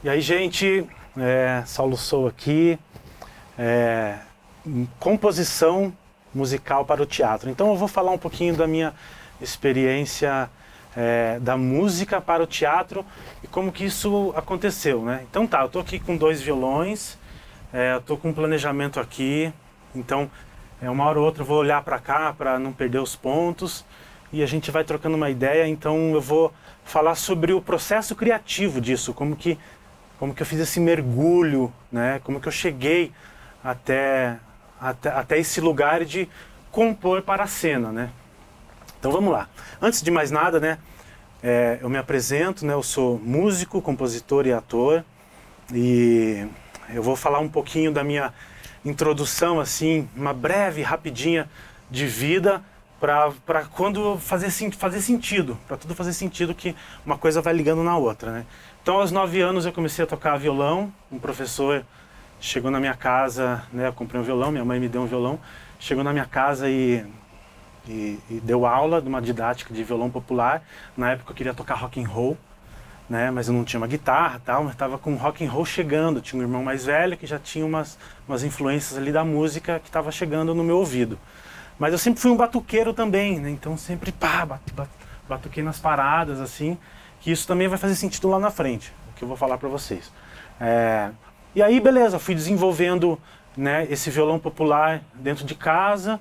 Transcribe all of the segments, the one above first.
E aí, gente, Saulo Sou aqui, composição musical para o teatro. Então eu vou falar um pouquinho da minha experiência da música para o teatro e como que isso aconteceu, né? Então tá, eu tô aqui com 2 violões, eu tô com um planejamento aqui, então uma hora ou outra eu vou olhar para cá para não perder os pontos e a gente vai trocando uma ideia. Então eu vou falar sobre o processo criativo disso, como que eu fiz esse mergulho, né? Como que eu cheguei até esse lugar de compor para a cena, né? Então vamos lá. Antes de mais nada, né? Eu me apresento, né? Eu sou músico, compositor e ator. E eu vou falar um pouquinho da minha introdução, assim, uma breve, rapidinha de vida, para quando fazer sentido, para tudo fazer sentido, que uma coisa vai ligando na outra, né? Então, aos 9 anos eu comecei a tocar violão. Um professor chegou na minha casa, né? Eu comprei um violão, minha mãe me deu um violão. Chegou na minha casa e deu aula de uma didática de violão popular. Na época eu queria tocar rock and roll, né? Mas eu não tinha uma guitarra e tal, mas estava com rock and roll chegando. Tinha um irmão mais velho que já tinha umas influências ali da música que estava chegando no meu ouvido. Mas eu sempre fui um batuqueiro também, né? Então sempre batuquei nas paradas, assim, que isso também vai fazer sentido lá na frente, o que eu vou falar para vocês. E aí, beleza, fui desenvolvendo, né, esse violão popular dentro de casa,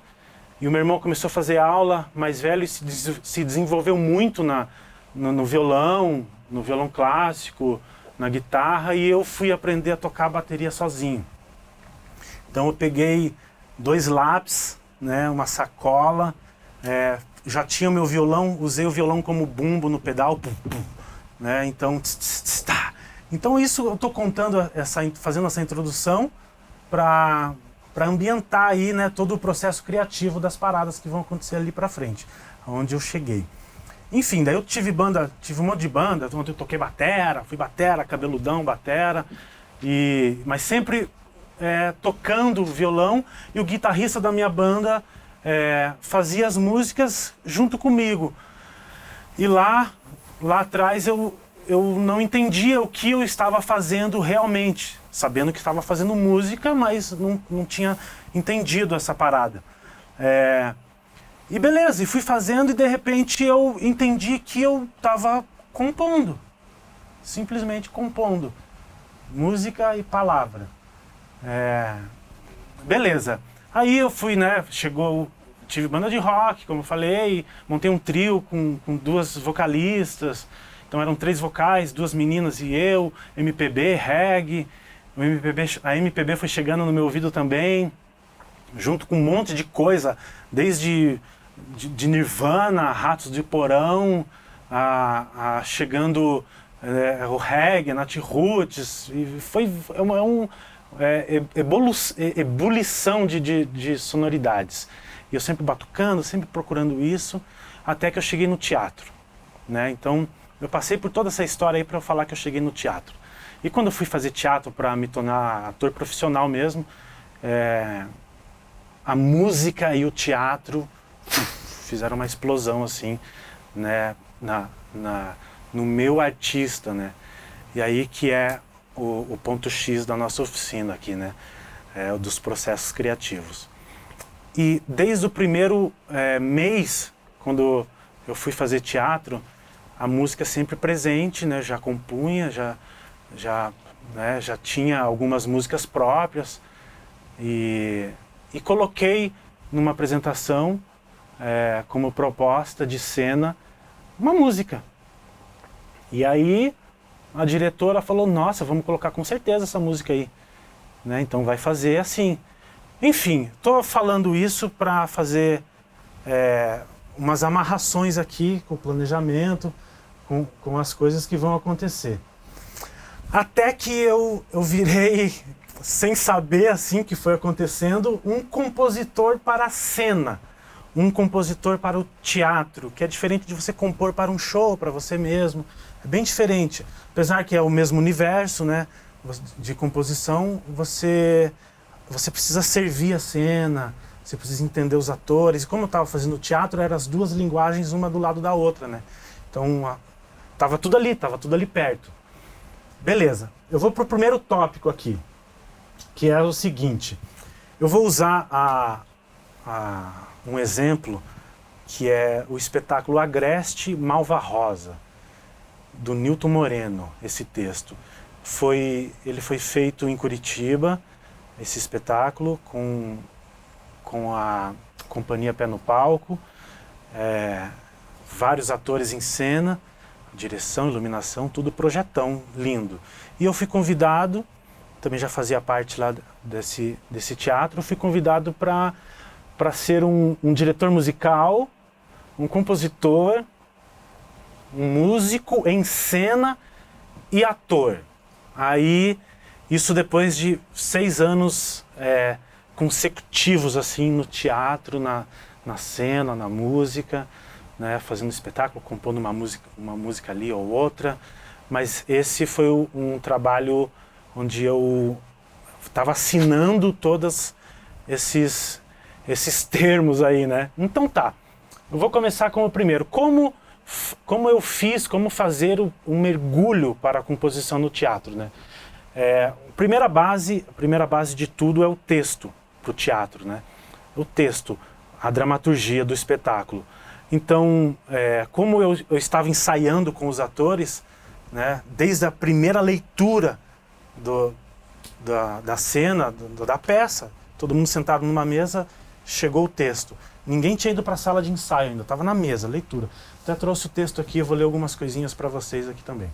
e o meu irmão começou a fazer aula mais velho e se desenvolveu muito no violão clássico, na guitarra, e eu fui aprender a tocar a bateria sozinho. Então eu peguei 2 lápis, né, uma sacola, já tinha o meu violão, usei o violão como bumbo no pedal, pum, pum, né? Então, tá. Então isso eu estou contando, fazendo essa introdução para ambientar aí, né, todo o processo criativo das paradas que vão acontecer ali para frente, onde eu cheguei. Enfim, daí eu tive um monte de banda, onde eu toquei fui batera, cabeludão, batera, mas sempre tocando violão, e o guitarrista da minha banda fazia as músicas junto comigo. E lá atrás eu não entendia o que eu estava fazendo realmente, sabendo que estava fazendo música, mas não tinha entendido essa parada. E beleza, e fui fazendo, e de repente eu entendi que eu estava compondo, simplesmente compondo, música e palavra. Beleza. Aí eu fui, né, tive banda de rock, como eu falei, montei um trio com 2 vocalistas, então eram 3 vocais, 2 meninas e eu, MPB, reggae, a MPB foi chegando no meu ouvido também, junto com um monte de coisa, desde de Nirvana, Ratos de Porão, chegando o reggae, Nat Roots, e foi ebulição de sonoridades. E eu sempre batucando, sempre procurando isso, até que eu cheguei no teatro, né? Então eu passei por toda essa história aí para eu falar que eu cheguei no teatro. E quando eu fui fazer teatro para me tornar ator profissional mesmo, a música e o teatro fizeram uma explosão, assim, né, no meu artista, né? E aí que é o ponto X da nossa oficina aqui, né? Dos processos criativos. E desde o primeiro mês, quando eu fui fazer teatro, a música sempre presente, né? Já compunha, já tinha algumas músicas próprias, e coloquei numa apresentação como proposta de cena uma música. E aí a diretora falou: nossa, vamos colocar com certeza essa música aí, né? Então vai fazer assim. Enfim, estou falando isso para fazer umas amarrações aqui com o planejamento, com as coisas que vão acontecer. Até que eu virei, sem saber assim que foi acontecendo, um compositor para a cena, um compositor para o teatro, que é diferente de você compor para um show, para você mesmo. É bem diferente. Apesar que é o mesmo universo, né, de composição, você precisa servir a cena, você precisa entender os atores. E como eu estava fazendo teatro, eram as 2 linguagens uma do lado da outra, né? Então, estava tudo ali perto. Beleza, eu vou para o primeiro tópico aqui, que é o seguinte. Eu vou usar um exemplo que é o espetáculo Agreste Malva-Rosa, do Nilton Moreno, esse texto. Ele foi feito em Curitiba, esse espetáculo, com a companhia Pé no Palco, vários atores em cena, direção, iluminação, tudo projetão, lindo. E eu fui convidado, também já fazia parte lá desse teatro, fui convidado para ser um diretor musical, um compositor, um músico em cena e ator. Aí, isso depois de 6 anos consecutivos assim, no teatro, na cena, na música, né, fazendo espetáculo, compondo uma música ali ou outra. Mas esse foi um trabalho onde eu estava assinando todos esses termos aí, né? Então tá, eu vou começar com o primeiro. Como fazer um mergulho para a composição no teatro, né? A primeira base de tudo é o texto para o teatro, né? O texto, a dramaturgia do espetáculo. Então, como eu estava ensaiando com os atores, né, desde a primeira leitura da cena, da peça, todo mundo sentado numa mesa, chegou o texto. Ninguém tinha ido para a sala de ensaio ainda, estava na mesa, leitura. Até trouxe o texto aqui, eu vou ler algumas coisinhas para vocês aqui também.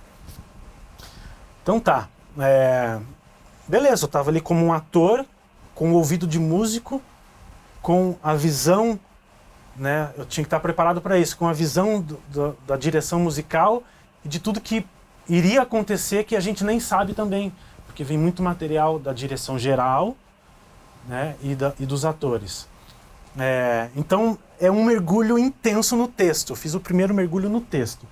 Então tá, beleza, eu estava ali como um ator, com o ouvido de músico, com a visão, né, eu tinha que estar preparado para isso, com a visão da direção musical e de tudo que iria acontecer que a gente nem sabe também, porque vem muito material da direção geral, né, e dos atores. Então é um mergulho intenso no texto. Eu fiz o primeiro mergulho no texto.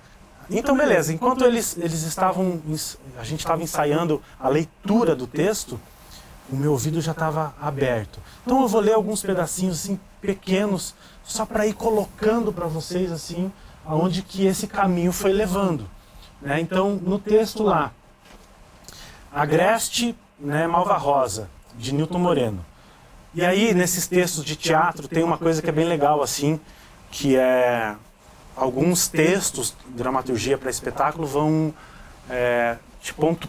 Então beleza, enquanto a gente estava ensaiando a leitura do texto, o meu ouvido já estava aberto. Então eu vou ler alguns pedacinhos assim pequenos, só para ir colocando para vocês assim aonde que esse caminho foi levando, né? Então no texto lá, Agreste, né, Malva-Rosa, de Nilton Moreno. E aí, nesses textos de teatro, tem uma coisa que é bem legal, assim, que é alguns textos, dramaturgia para espetáculo, vão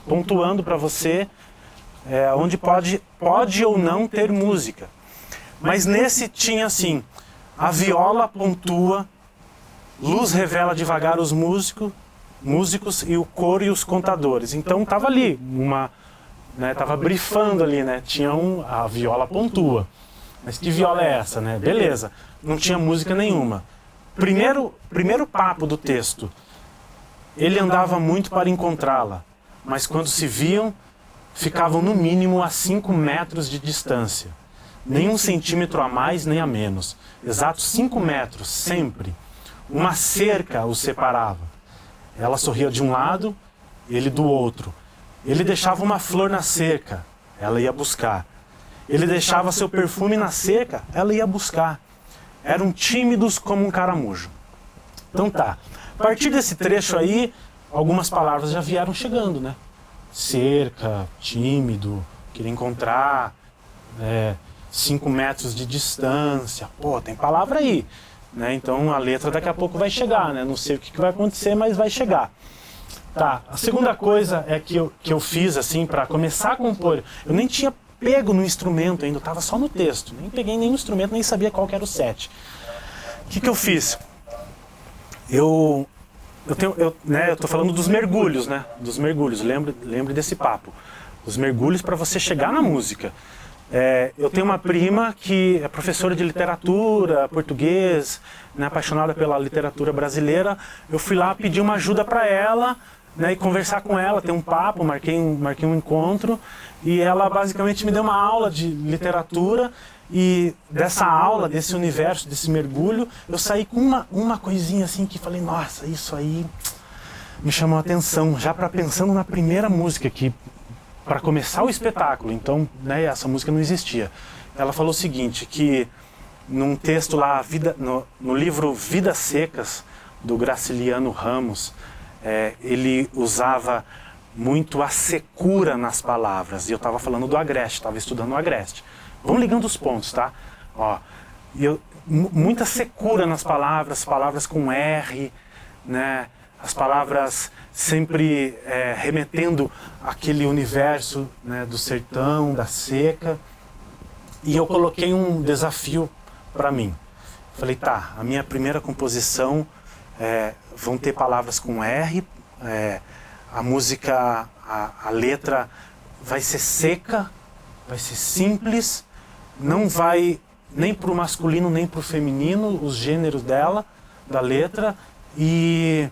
pontuando para você onde pode ou não ter música. Mas nesse tinha assim, a viola pontua, luz revela devagar os músicos e o coro e os contadores. Então estava ali tava brifando ali, né? Tinha a viola pontua. Mas que viola é essa, né? Beleza. Não tinha música nenhuma. Primeiro papo do texto. Ele andava muito para encontrá-la, mas quando se viam, ficavam no mínimo a 5 metros de distância. Nem 1 centímetro a mais nem a menos. Exatos 5 metros, sempre. Uma cerca os separava. Ela sorria de um lado, ele do outro. Ele deixava uma flor na cerca, ela ia buscar. Ele deixava seu perfume na cerca, ela ia buscar. Eram tímidos como um caramujo. Então tá, a partir desse trecho aí, algumas palavras já vieram chegando, né? Cerca, tímido, querer encontrar, 5 metros de distância. Pô, tem palavra aí, né? Então a letra daqui a pouco vai chegar, né? Não sei o que vai acontecer, mas vai chegar. Tá, a segunda coisa que eu fiz assim para começar a compor, eu nem tinha pego no instrumento ainda, eu estava só no texto, nem peguei nenhum instrumento, nem sabia qual que era o set. O que eu fiz? Eu tô falando dos mergulhos, né? Dos mergulhos, lembre desse papo. Os mergulhos para você chegar na música. Eu tenho uma prima que é professora de literatura, português, né, apaixonada pela literatura brasileira. Eu fui lá pedir uma ajuda para ela, né, e conversar com ela, ter um papo, marquei um encontro, e ela basicamente me deu uma aula de literatura, e dessa aula, desse universo, desse mergulho, eu saí com uma coisinha assim que falei, nossa, isso aí me chamou a atenção, já pensando na primeira música, que para começar o espetáculo, então, né, essa música não existia. Ela falou o seguinte, que num texto lá, no livro Vidas Secas, do Graciliano Ramos, ele usava muito a secura nas palavras. E eu estava falando do Agreste, estava estudando o Agreste. Vamos ligando os pontos, tá? Ó, muita secura nas palavras, palavras com R, né? As palavras sempre remetendo àquele universo, né, do sertão, da seca. E eu coloquei um desafio para mim. Falei, tá, a minha primeira composição vão ter palavras com R, a música, a letra vai ser seca, vai ser simples, não vai nem para o masculino nem para o feminino, os gêneros dela, da letra, e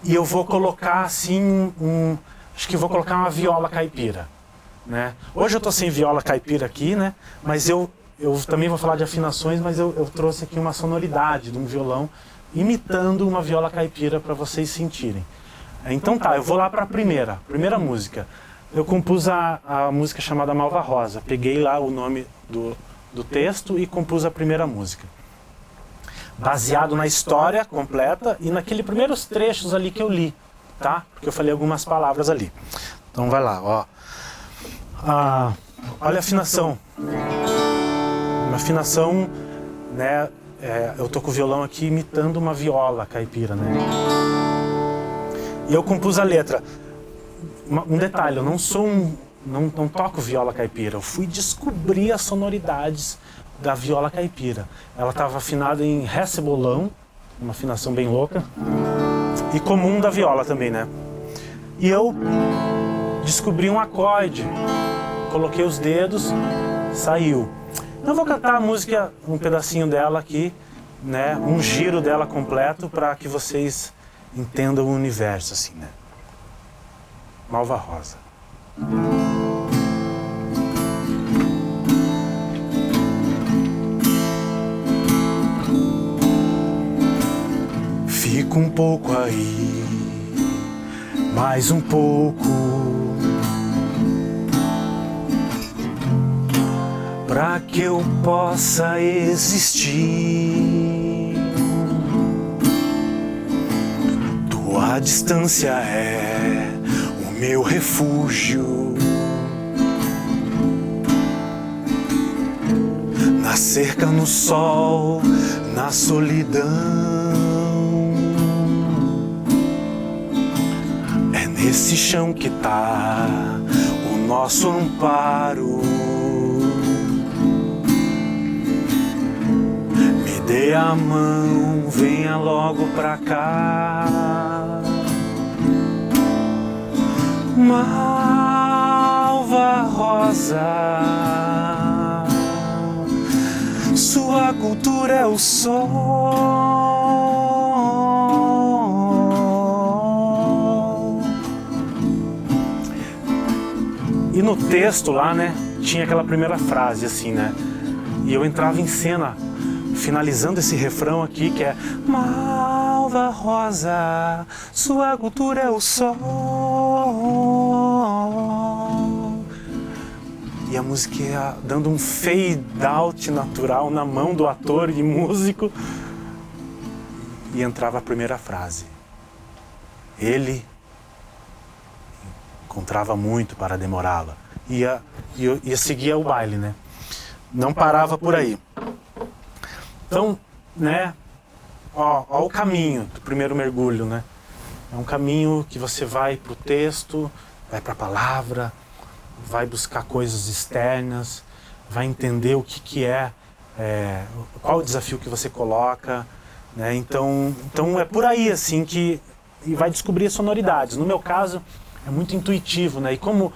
eu vou colocar assim, acho que vou colocar uma viola caipira, né? Hoje eu estou sem viola caipira aqui, né? Mas eu também vou falar de afinações, mas eu trouxe aqui uma sonoridade de um violão imitando uma viola caipira para vocês sentirem. Então tá, eu vou lá para a primeira música. Eu compus a música chamada Malva Rosa. Peguei lá o nome do texto e compus a primeira música. Baseado na história completa e naqueles primeiros trechos ali que eu li, tá? Porque eu falei algumas palavras ali. Então vai lá, ó. Olha a afinação. Uma afinação, né? Eu tô com o violão aqui imitando uma viola caipira, né? E eu compus a letra. Um detalhe, eu não sou não toco viola caipira. Eu fui descobrir as sonoridades da viola caipira. Ela estava afinada em ré cebolão, uma afinação bem louca, e comum da viola também, né? E eu descobri um acorde, coloquei os dedos, saiu. Eu vou cantar a música, um pedacinho dela aqui, né? Um giro dela completo para que vocês entendam o universo, assim, né? Malva Rosa. Fica um pouco aí, mais um pouco, pra que eu possa existir. Tua distância é o meu refúgio, na cerca, no sol, na solidão. É nesse chão que tá o nosso amparo. Me dê a mão, venha logo pra cá. Malva Rosa, sua cultura é o sol. E no texto lá, né, tinha aquela primeira frase assim, né? E eu entrava em cena, finalizando esse refrão aqui, que é Malva Rosa, sua cultura é o sol. E a música ia dando um fade out natural na mão do ator e músico. E entrava a primeira frase. Ele encontrava muito para demorá-la. Ia seguir o baile, né? Não parava por aí. Então, né, ó o caminho do primeiro mergulho, né? É um caminho que você vai para o texto, vai para a palavra, vai buscar coisas externas, vai entender o que é, qual o desafio que você coloca, né? Então é por aí assim que e vai descobrir as sonoridades. No meu caso é muito intuitivo, né? E como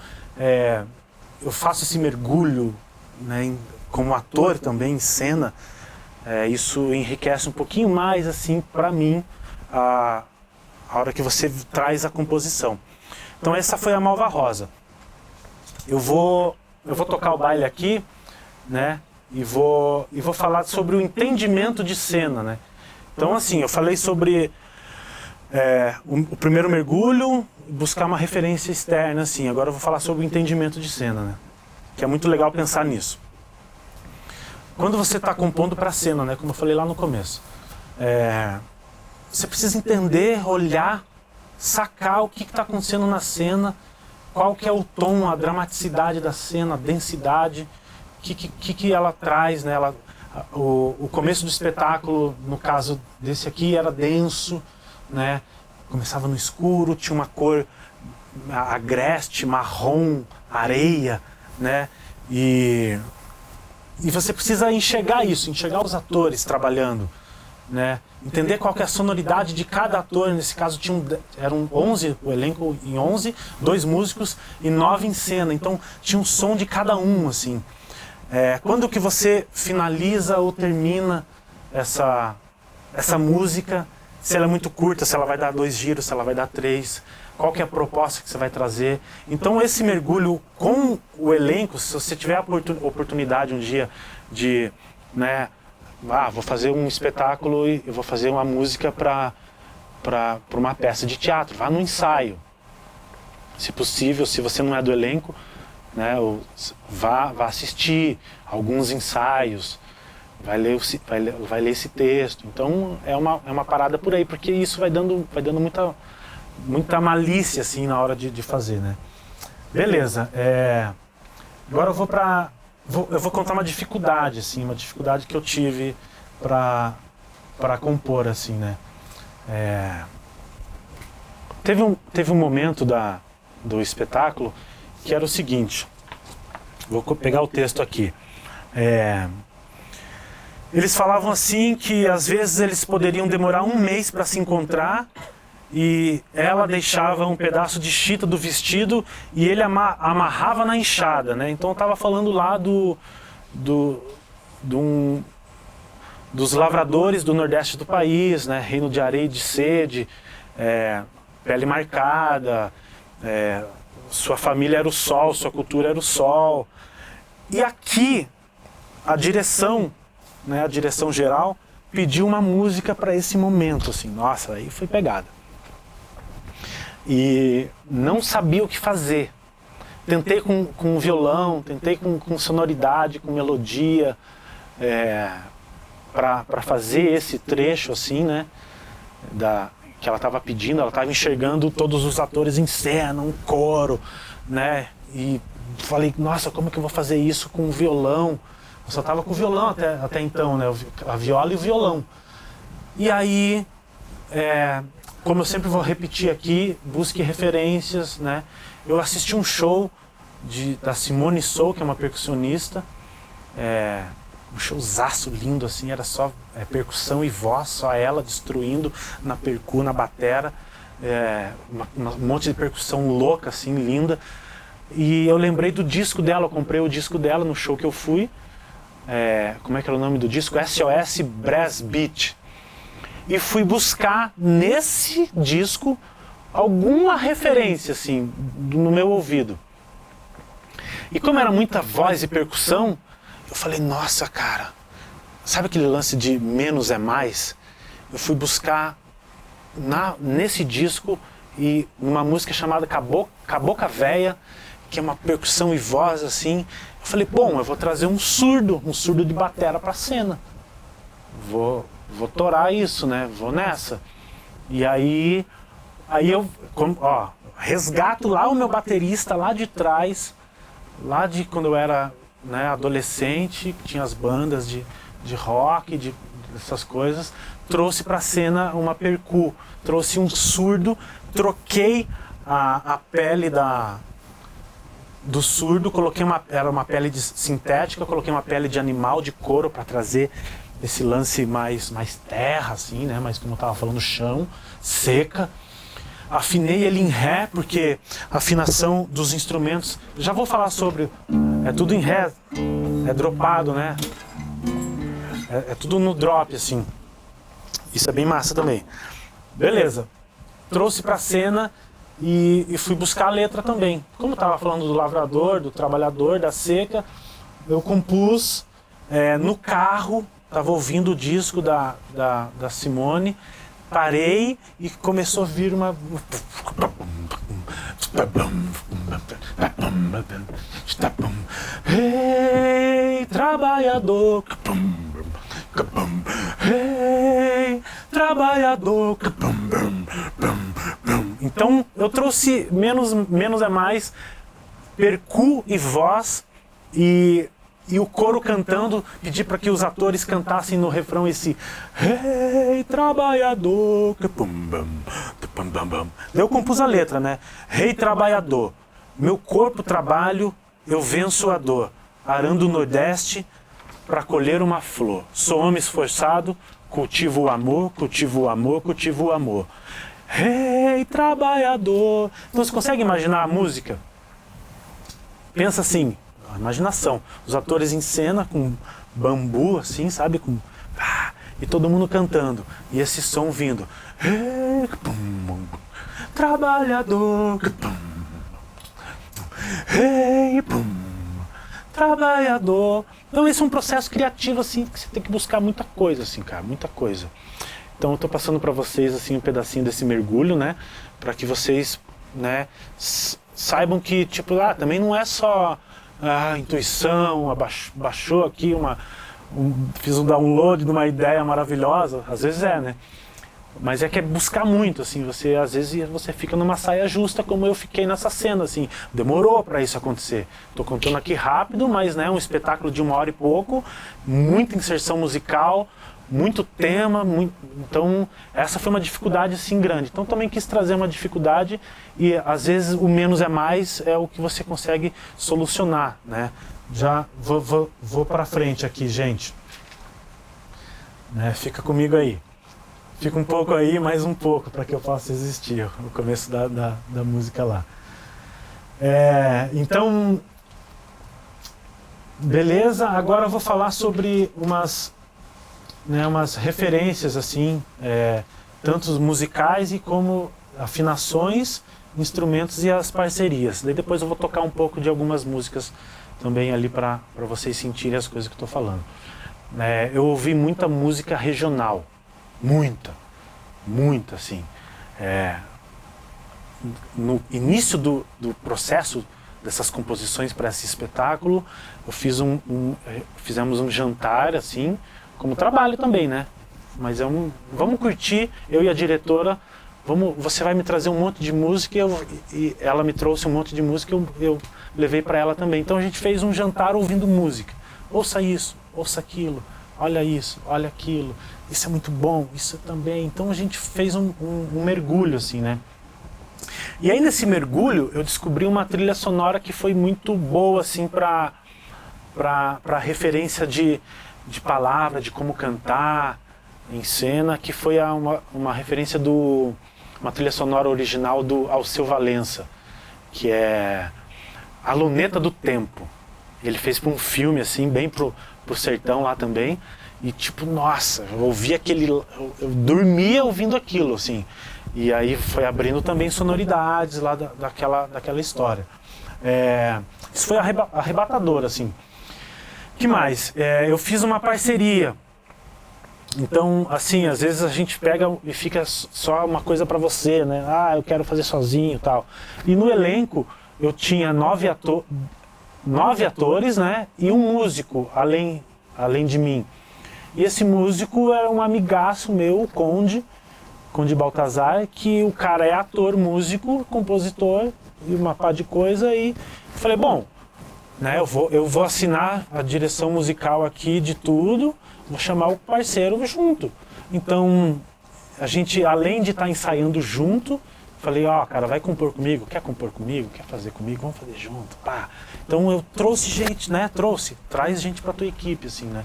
eu faço esse mergulho, né, como ator também em cena, isso enriquece um pouquinho mais assim para mim a hora que você traz a composição. Então essa foi a Malva Rosa. Eu vou tocar o baile aqui, né? E vou falar sobre o entendimento de cena, né? Então assim, eu falei sobre o primeiro mergulho, buscar uma referência externa, assim. Agora eu vou falar sobre o entendimento de cena, né? Que é muito legal pensar nisso. Quando você está compondo para a cena, né? Como eu falei lá no começo, você precisa entender, olhar sacar o que está acontecendo na cena, qual que é o tom, a dramaticidade da cena, a densidade, o que ela traz, né? O começo do espetáculo, no caso desse aqui, era denso, né? Começava no escuro, tinha uma cor agreste, marrom, areia, né? E você precisa enxergar isso, enxergar os atores trabalhando, né? Entender qual que é a sonoridade de cada ator. Nesse caso eram 11, o elenco em 11, 2 músicos e 9 em cena, então tinha um som de cada um, assim. Quando que você finaliza ou termina essa música, se ela é muito curta, se ela vai dar 2 giros, se ela vai dar 3, qual que é a proposta que você vai trazer. Então esse mergulho com o elenco, se você tiver a oportunidade um dia de, né, vou fazer um espetáculo e eu vou fazer uma música para uma peça de teatro, vá no ensaio. Se possível, se você não é do elenco, né, vá assistir alguns ensaios, vai ler esse texto. Então é uma parada por aí, porque isso vai dando muita malícia assim na hora de fazer, né? Beleza. Agora eu vou contar uma dificuldade, assim, uma dificuldade que eu tive para compor, assim, né? Teve um momento do espetáculo que era o seguinte. Vou pegar o texto aqui. Eles falavam assim que às vezes eles poderiam demorar 1 mês para se encontrar, e ela deixava um pedaço de chita do vestido e ele amarrava na enxada, né? Então eu estava falando lá dos lavradores do nordeste do país, né? Reino de areia e de sede, pele marcada, sua família era o sol, sua cultura era o sol. E aqui a direção, né, a direção geral pediu uma música para esse momento, assim. Nossa, aí foi pegada. E não sabia o que fazer. Tentei com violão, tentei com sonoridade, com melodia, para fazer esse trecho assim, né, que ela estava pedindo. Ela estava enxergando todos os atores em cena, um coro, né, e falei, nossa, como que eu vou fazer isso com o violão? Eu só estava com o violão até então, né, a viola e o violão. E aí, como eu sempre vou repetir aqui, busque referências, né? Eu assisti um show da Simone Sou, que é uma percussionista, um showzaço lindo, assim, era só percussão e voz, só ela destruindo na percu, na batera, um monte de percussão louca, assim, linda. E eu lembrei do disco dela, eu comprei o disco dela no show que eu fui, como é que era o nome do disco? SOS Brass Beat. E fui buscar nesse disco alguma referência, assim, no meu ouvido. E como era muita voz e percussão, eu falei, nossa, cara, sabe aquele lance de menos é mais? Eu fui buscar nesse disco e numa música chamada Cabocla Véia, que é uma percussão e voz, assim. Eu falei, bom, eu vou trazer um surdo de batera pra cena. Vou torar isso, né? Vou nessa. E aí eu resgato lá o meu baterista lá de trás, lá de quando eu era, né, adolescente, tinha as bandas de rock, dessas coisas. Trouxe pra cena uma percu, trouxe um surdo, troquei a pele do surdo, era uma pele sintética, coloquei uma pele de animal, de couro, para trazer esse lance mais terra, assim, né? Mas como eu estava falando, chão, seca. Afinei ele em ré, porque a afinação dos instrumentos, já vou falar sobre, é tudo em ré, é dropado, né? É tudo no drop, assim. Isso é bem massa também. Beleza. Trouxe pra cena e fui buscar a letra também. Como eu estava falando do lavrador, do trabalhador, da seca, eu compus no carro. Estava ouvindo o disco da Simone, parei e começou a vir uma... Hey, trabalhador, hey, trabalhador. Então eu trouxe menos é mais, percu e voz e o coro cantando, pedi para que os atores cantassem no refrão esse Rei trabalhador. Daí eu compus a letra, né? Rei trabalhador, meu corpo trabalho, eu venço a dor, arando o Nordeste para colher uma flor. Sou homem esforçado, cultivo o amor, cultivo o amor, cultivo o amor. Rei trabalhador. Então você consegue imaginar a música? Pensa assim, a imaginação. Os atores em cena com bambu, assim, sabe? E todo mundo cantando. E esse som vindo. Rei, trabalhador. Rei, trabalhador. Então esse é um processo criativo, assim, que você tem que buscar muita coisa, assim, cara, muita coisa. Então eu estou passando para vocês, assim, um pedacinho desse mergulho, né, para que vocês, né, saibam que, tipo, também não é só a intuição, baixou aqui fiz um download de uma ideia maravilhosa, às vezes né, mas é que é buscar muito, assim, às vezes você fica numa saia justa, como eu fiquei nessa cena, assim, demorou para isso acontecer. Estou contando aqui rápido, mas, né, um espetáculo de 1 hora e pouco, muita inserção musical, muito tema, então essa foi uma dificuldade, assim, grande. Então também quis trazer uma dificuldade e, às vezes, o menos é mais é o que você consegue solucionar, né. Já vou para frente aqui, gente, né, fica comigo aí. Fica um pouco aí, mais um pouco, para que eu possa existir, o começo da música lá. Então, beleza, agora eu vou falar sobre umas referências, assim, tanto musicais e como afinações, instrumentos e as parcerias. Daí depois eu vou tocar um pouco de algumas músicas também ali para vocês sentirem as coisas que eu estou falando. Eu ouvi muita música regional. Muita, assim. No início do processo dessas composições para esse espetáculo, eu fizemos um jantar, assim, como trabalho também, né? Mas vamos curtir, eu e a diretora, você vai me trazer um monte de música e ela me trouxe um monte de música e eu levei para ela também. Então a gente fez um jantar ouvindo música. Ouça isso, ouça aquilo. Olha isso, olha aquilo, isso é muito bom, isso também. Então a gente fez um mergulho, assim, né? E aí nesse mergulho eu descobri uma trilha sonora que foi muito boa, assim, para referência de palavra, de como cantar em cena, que foi uma referência uma trilha sonora original do Alceu Valença, que é A Luneta do Tempo. Ele fez para um filme, assim, bem pro sertão lá também, e tipo, nossa, eu ouvi eu dormia ouvindo aquilo, assim, e aí foi abrindo também sonoridades lá daquela história. Isso foi arrebatador, assim. Que mais? Eu fiz uma parceria, então, assim, às vezes a gente pega e fica só uma coisa para você, né, eu quero fazer sozinho e tal, e no elenco eu tinha 9 atores, né, e um músico, além de mim. E esse músico era um amigaço meu, o Conde Baltazar, que o cara é ator, músico, compositor e uma pá de coisa, e falei, bom, né, eu vou assinar a direção musical aqui de tudo, vou chamar o parceiro junto. Então, a gente, além de estar ensaiando junto, falei, cara, vai compor comigo? Quer compor comigo? Quer fazer comigo? Vamos fazer junto, pá. Então eu trouxe gente, né? Traz gente pra tua equipe, assim, né?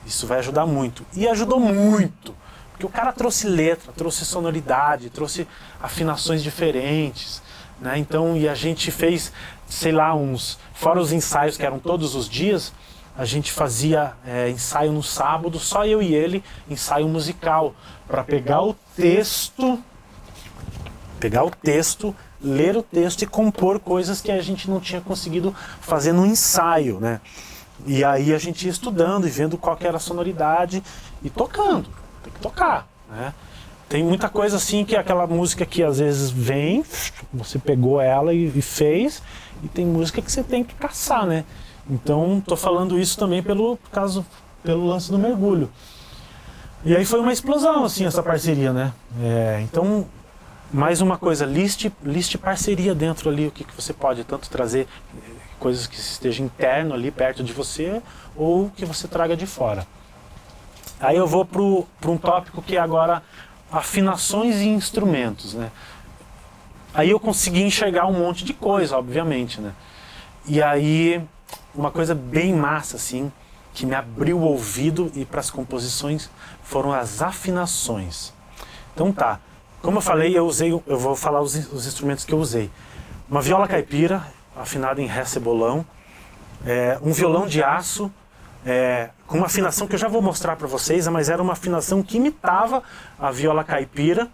Isso vai ajudar muito. E ajudou muito. Porque o cara trouxe letra, trouxe sonoridade, trouxe afinações diferentes, né? Então, e a gente fez, sei lá, fora os ensaios que eram todos os dias, a gente fazia ensaio no sábado, só eu e ele, ensaio musical, para pegar o texto, ler o texto e compor coisas que a gente não tinha conseguido fazer no ensaio, né? E aí a gente ia estudando e vendo qual que era a sonoridade e tocando, tem que tocar, né? Tem muita coisa assim que é aquela música que às vezes vem, você pegou ela e fez, e tem música que você tem que caçar, né? Então tô falando isso também pelo lance do mergulho. E aí foi uma explosão, assim, essa parceria, né? Então mais uma coisa, liste parceria dentro ali, o que você pode tanto trazer, coisas que estejam interno ali perto de você, ou que você traga de fora. Aí eu vou para um tópico que é agora afinações e instrumentos, né? Aí eu consegui enxergar um monte de coisa, obviamente, né? E aí, uma coisa bem massa, assim, que me abriu o ouvido e para as composições foram as afinações. Então tá, como eu falei, eu vou falar os instrumentos que eu usei. Uma viola caipira, afinada em ré cebolão, um violão de aço, com uma afinação que eu já vou mostrar para vocês, mas era uma afinação que imitava a viola caipira,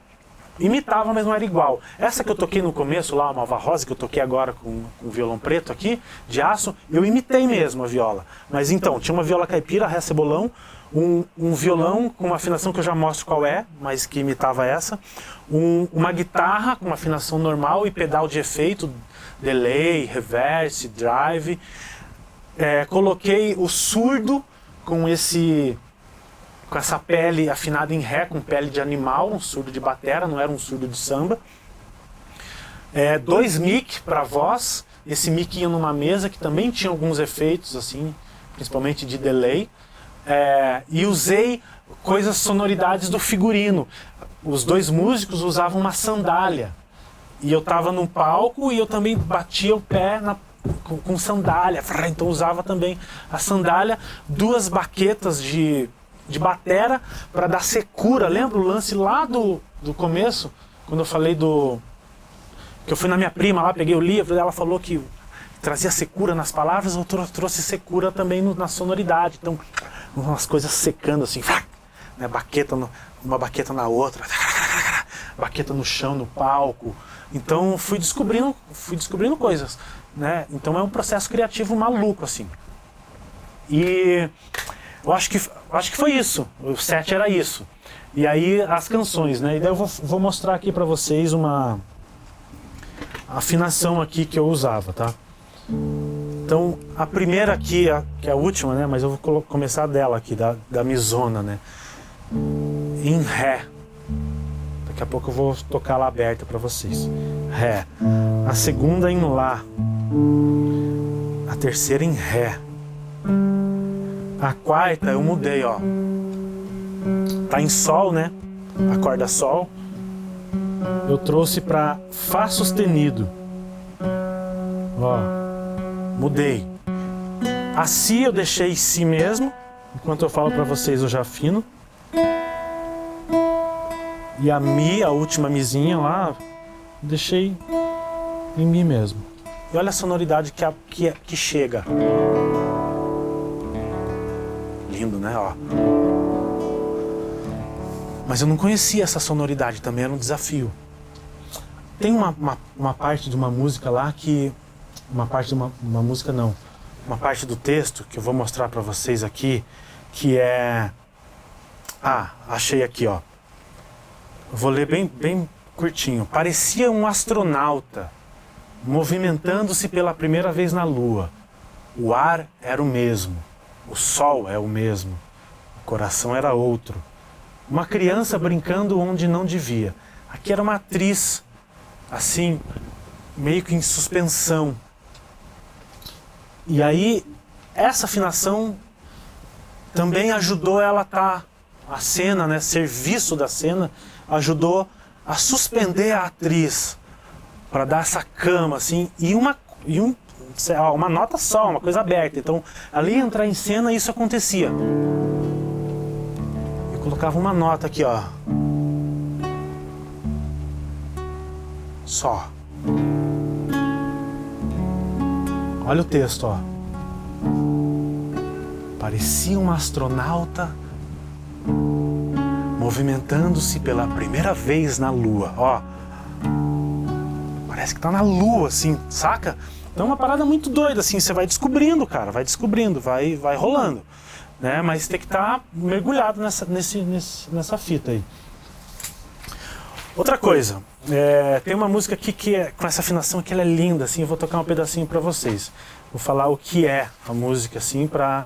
imitava, mas não era igual. Essa que eu toquei no começo lá, a Malva Rosa, que eu toquei agora com o violão preto aqui, de aço, eu imitei mesmo a viola. Mas então, tinha uma viola caipira, ré cebolão, um violão com uma afinação que eu já mostro qual é, mas que imitava essa, uma guitarra com uma afinação normal e pedal de efeito, delay, reverse, drive. Coloquei o surdo com essa pele afinada em ré, com pele de animal, um surdo de batera, não era um surdo de samba. 2 mic para voz, esse mic ia numa mesa que também tinha alguns efeitos, assim, principalmente de delay. E usei sonoridades do figurino. Os 2 músicos usavam uma sandália. E eu estava num palco e eu também batia o pé com sandália. Então usava também a sandália, 2 baquetas de batera para dar secura. Lembra o lance lá do começo? Quando eu falei que eu fui na minha prima lá, peguei o livro, ela falou que trazia secura nas palavras, eu trouxe secura também na sonoridade. Então, umas coisas secando assim, né, uma baqueta na outra, baqueta no chão, no palco. Então fui descobrindo coisas, né? Então é um processo criativo maluco, assim. E eu acho que foi isso. O set era isso. E aí as canções, né? E daí eu vou mostrar aqui pra vocês uma afinação aqui que eu usava, tá? Então a primeira aqui, que é a última, né? Mas eu vou começar dela aqui, da Mizona, né? Em ré. Daqui a pouco eu vou tocar ela aberta pra vocês. Ré. A segunda em lá. A terceira em ré. A quarta eu mudei, ó. Tá em sol, né? A corda sol. Eu trouxe pra fá sustenido. Ó. Mudei. A si eu deixei si mesmo. Enquanto eu falo pra vocês eu já afino. E a mi, a última mizinha lá, deixei em mi mesmo. E olha a sonoridade que chega. Lindo, né? Ó. Mas eu não conhecia essa sonoridade, também era um desafio. Tem uma parte de uma música lá que... Uma parte de uma música não. Uma parte do texto que eu vou mostrar pra vocês aqui, que é... achei aqui, ó. Vou ler bem curtinho. Parecia um astronauta movimentando-se pela primeira vez na Lua. O ar era o mesmo. O sol é o mesmo. O coração era outro. Uma criança brincando onde não devia. Aqui era uma atriz, assim, meio que em suspensão. E aí, essa afinação também ajudou ela a estar... A cena, né, serviço da cena, ajudou a suspender a atriz para dar essa cama, assim, uma nota só, uma coisa aberta. Então, ali entrar em cena, isso acontecia. Eu colocava uma nota aqui, ó. Só. Olha o texto, ó. Parecia um astronauta movimentando-se pela primeira vez na Lua, ó. Parece que tá na Lua, assim, saca? Então é uma parada muito doida, assim, você vai descobrindo, cara, vai rolando, né? Mas tem que estar mergulhado nessa fita aí. Outra coisa, tem uma música aqui que com essa afinação que ela é linda, assim, eu vou tocar um pedacinho pra vocês. Vou falar o que é a música, assim, pra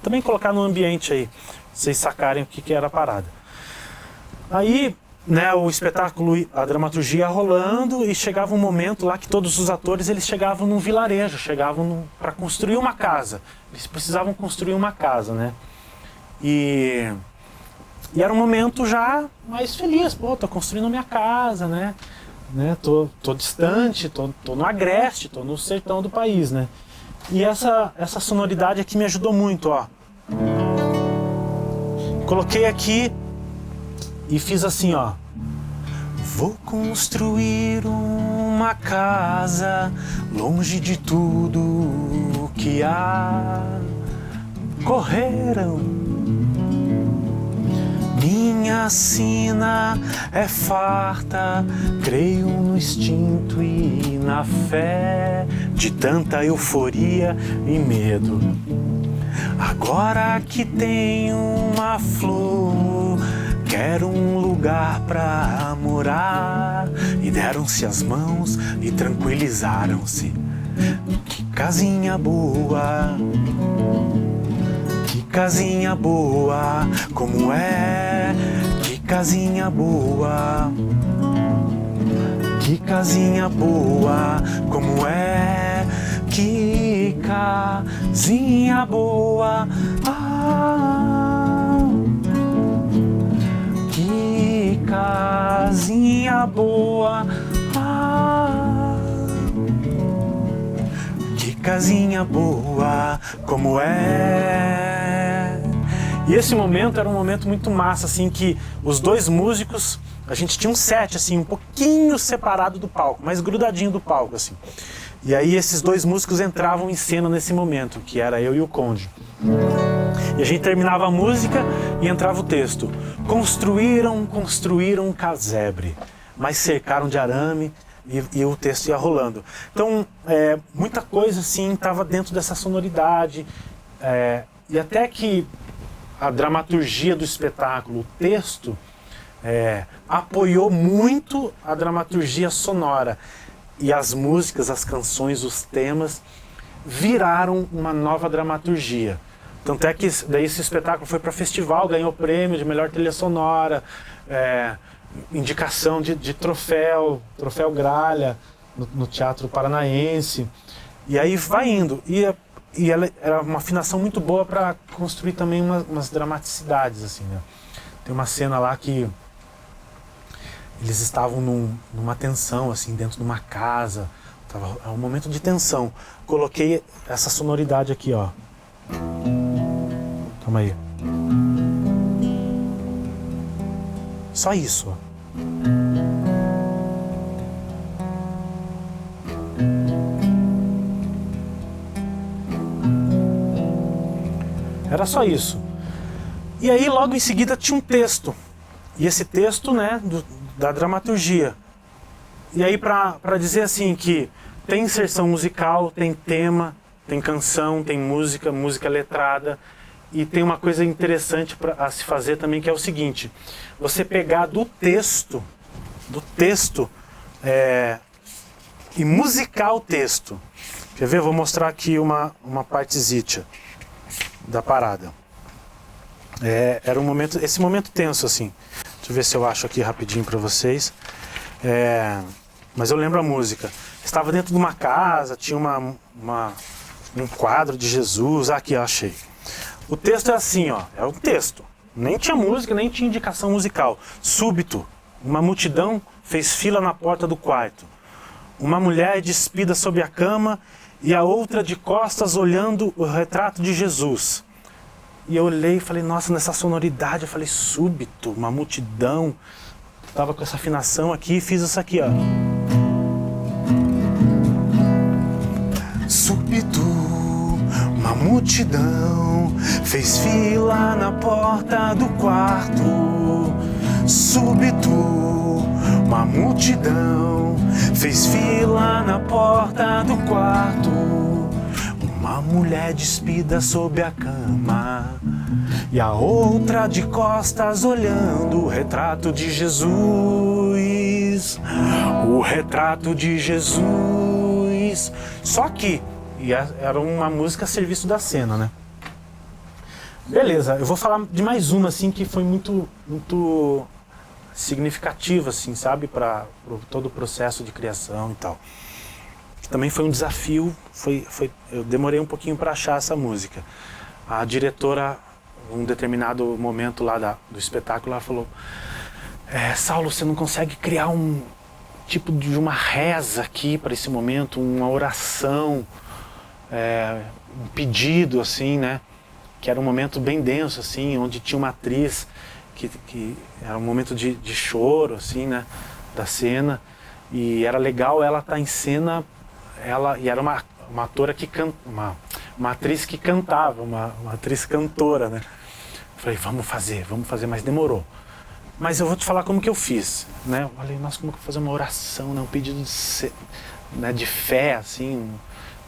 também colocar no ambiente aí, vocês sacarem o que era a parada. Aí né, o espetáculo, a dramaturgia rolando, e chegava um momento lá que todos os atores eles chegavam num vilarejo, chegavam para construir uma casa. Eles precisavam construir uma casa, né? E era um momento já mais feliz. Pô, tô construindo minha casa, né? Tô distante, tô no agreste, tô no sertão do país, né? E essa sonoridade aqui me ajudou muito, ó. Coloquei aqui e fiz assim, ó. Vou construir uma casa longe de tudo que há. Correram. Minha sina é farta, creio no instinto e na fé de tanta euforia e medo. Agora que tenho uma flor, quero um lugar pra morar. E deram-se as mãos e tranquilizaram-se. Que casinha boa, que casinha boa, como é, que casinha boa, que casinha boa, como é, que casinha boa, que casinha boa, que casinha boa, como é. E esse momento era um momento muito massa, assim, que os dois músicos, a gente tinha um set, assim, um pouquinho separado do palco, mais grudadinho do palco, assim. E aí esses dois músicos entravam em cena nesse momento, que era eu e o Conde. E a gente terminava a música e entrava o texto. Construíram um casebre, mas cercaram de arame, e o texto ia rolando. Então, muita coisa assim estava dentro dessa sonoridade, e até que a dramaturgia do espetáculo, o texto, apoiou muito a dramaturgia sonora. E as músicas, as canções, os temas viraram uma nova dramaturgia. Tanto é que daí esse espetáculo foi para festival, ganhou prêmio de melhor trilha sonora, indicação de troféu Gralha no Teatro Paranaense. E aí vai indo. E ela era uma afinação muito boa para construir também umas dramaticidades, assim, né? Tem uma cena lá que eles estavam numa tensão, assim, dentro de uma casa. É um momento de tensão. Coloquei essa sonoridade aqui, ó. Calma aí. Só isso, ó. Era só isso. E aí, logo em seguida, tinha um texto. E esse texto, né, da dramaturgia. E aí para dizer assim que tem inserção musical, tem tema, tem canção, tem música letrada, e tem uma coisa interessante a se fazer também, que é o seguinte: você pegar do texto e musicar o texto. Quer ver? Vou mostrar aqui uma partezita da parada. Era um momento, esse momento tenso, assim. Deixa eu ver se eu acho aqui rapidinho para vocês. Mas eu lembro a música. Estava dentro de uma casa, tinha um quadro de Jesus. Aqui, eu achei. O texto é assim, ó. É o texto. Nem tinha música, nem tinha indicação musical. Súbito, uma multidão fez fila na porta do quarto. Uma mulher despida sob a cama e a outra de costas olhando o retrato de Jesus. E eu olhei e falei, nossa, nessa sonoridade, eu falei, súbito, uma multidão. Tava com essa afinação aqui e fiz isso aqui, ó. Súbito, uma multidão fez fila na porta do quarto. Súbito, uma multidão fez fila na porta do quarto. Uma mulher despida sob a cama e a outra de costas olhando o retrato de Jesus. O retrato de Jesus. Só que era uma música a serviço da cena, né? Beleza, eu vou falar de mais uma assim que foi muito significativa, assim, sabe, para todo o processo de criação e tal. Também foi um desafio, eu demorei um pouquinho para achar essa música. A diretora, em um determinado momento lá do espetáculo, ela falou: Saulo, você não consegue criar um tipo de uma reza aqui para esse momento, uma oração, um pedido, assim, né? Que era um momento bem denso, assim, onde tinha uma atriz que era um momento de choro, assim, né? Da cena, e era legal ela estar em cena. E era uma atora que uma atriz que cantava, uma atriz cantora, né? Falei, vamos fazer, mas demorou. Mas eu vou te falar como que eu fiz, né? Eu falei, nossa, como que eu vou fazer uma oração, né? Um pedido de fé, assim.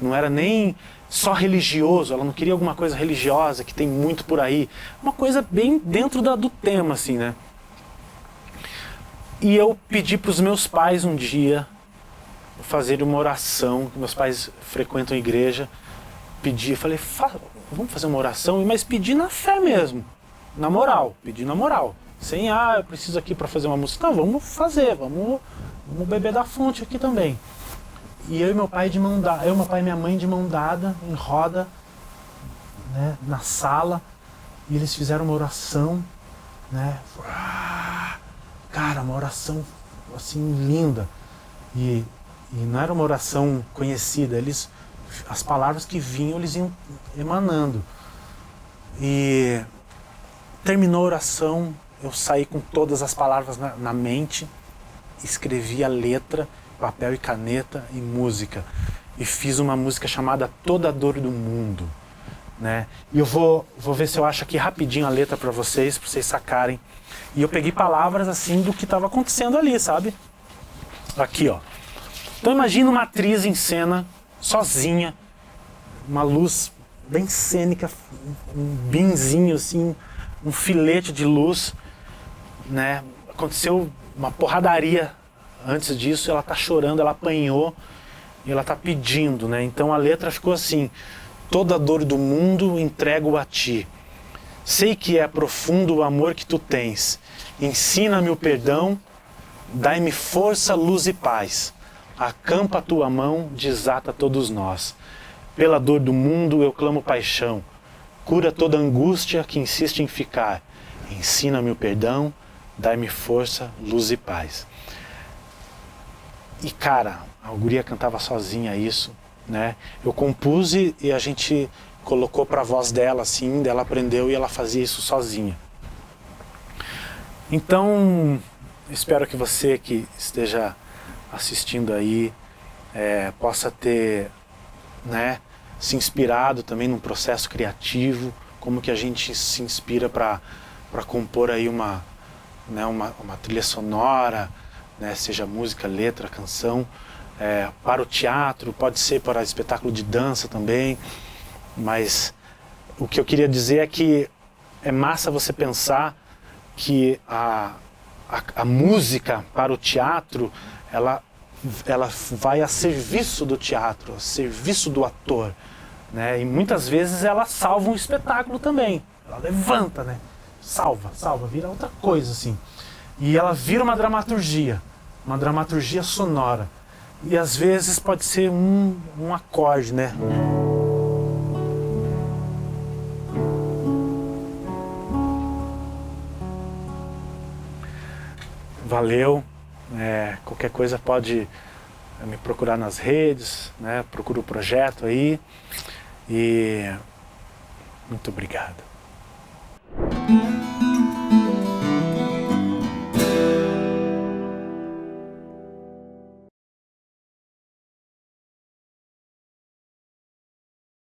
Não era nem só religioso, ela não queria alguma coisa religiosa, que tem muito por aí. Uma coisa bem dentro do tema, assim, né? E eu pedi para os meus pais um dia fazer uma oração, que meus pais frequentam a igreja, falei, vamos fazer uma oração, mas pedi na fé mesmo, na moral, sem, eu preciso aqui para fazer uma música, não, vamos fazer, vamos beber da fonte aqui também. E eu e meu pai e minha mãe de mão dada, em roda, né, na sala, e eles fizeram uma oração, né, cara, uma oração assim linda, e não era uma oração conhecida, as palavras que vinham, eles iam emanando. E terminou a oração, eu saí com todas as palavras na mente, escrevi a letra, papel e caneta e música. E fiz uma música chamada Toda a Dor do Mundo, né? E eu vou ver se eu acho aqui rapidinho a letra para vocês sacarem. E eu peguei palavras assim do que estava acontecendo ali, sabe? Aqui, ó. Então imagina uma atriz em cena, sozinha, uma luz bem cênica, um binzinho assim, um filete de luz, né? Aconteceu uma porradaria antes disso, ela tá chorando, ela apanhou e ela tá pedindo, né? Então a letra ficou assim: toda a dor do mundo entrego a ti. Sei que é profundo o amor que tu tens. Ensina-me o perdão, dai-me força, luz e paz. Acampa a tua mão, desata todos nós. Pela dor do mundo eu clamo paixão. Cura toda angústia que insiste em ficar. Ensina-me o perdão, dai-me força, luz e paz. E cara, a guria cantava sozinha isso, né? Eu compus e a gente colocou para a voz dela assim, ela aprendeu e ela fazia isso sozinha. Então, espero que você que esteja assistindo aí possa ter, né, se inspirado também num processo criativo, como que a gente se inspira para compor aí uma trilha sonora, né, seja música, letra, canção, para o teatro, pode ser para espetáculo de dança também, mas o que eu queria dizer é que é massa você pensar que a música para o teatro, ela vai a serviço do teatro, a serviço do ator, né? E muitas vezes ela salva um espetáculo também, ela levanta, né? Salva, vira outra coisa assim. E ela vira uma dramaturgia sonora. E às vezes pode ser um acorde, né? Valeu, qualquer coisa pode me procurar nas redes, né? Procura o projeto aí e muito obrigado.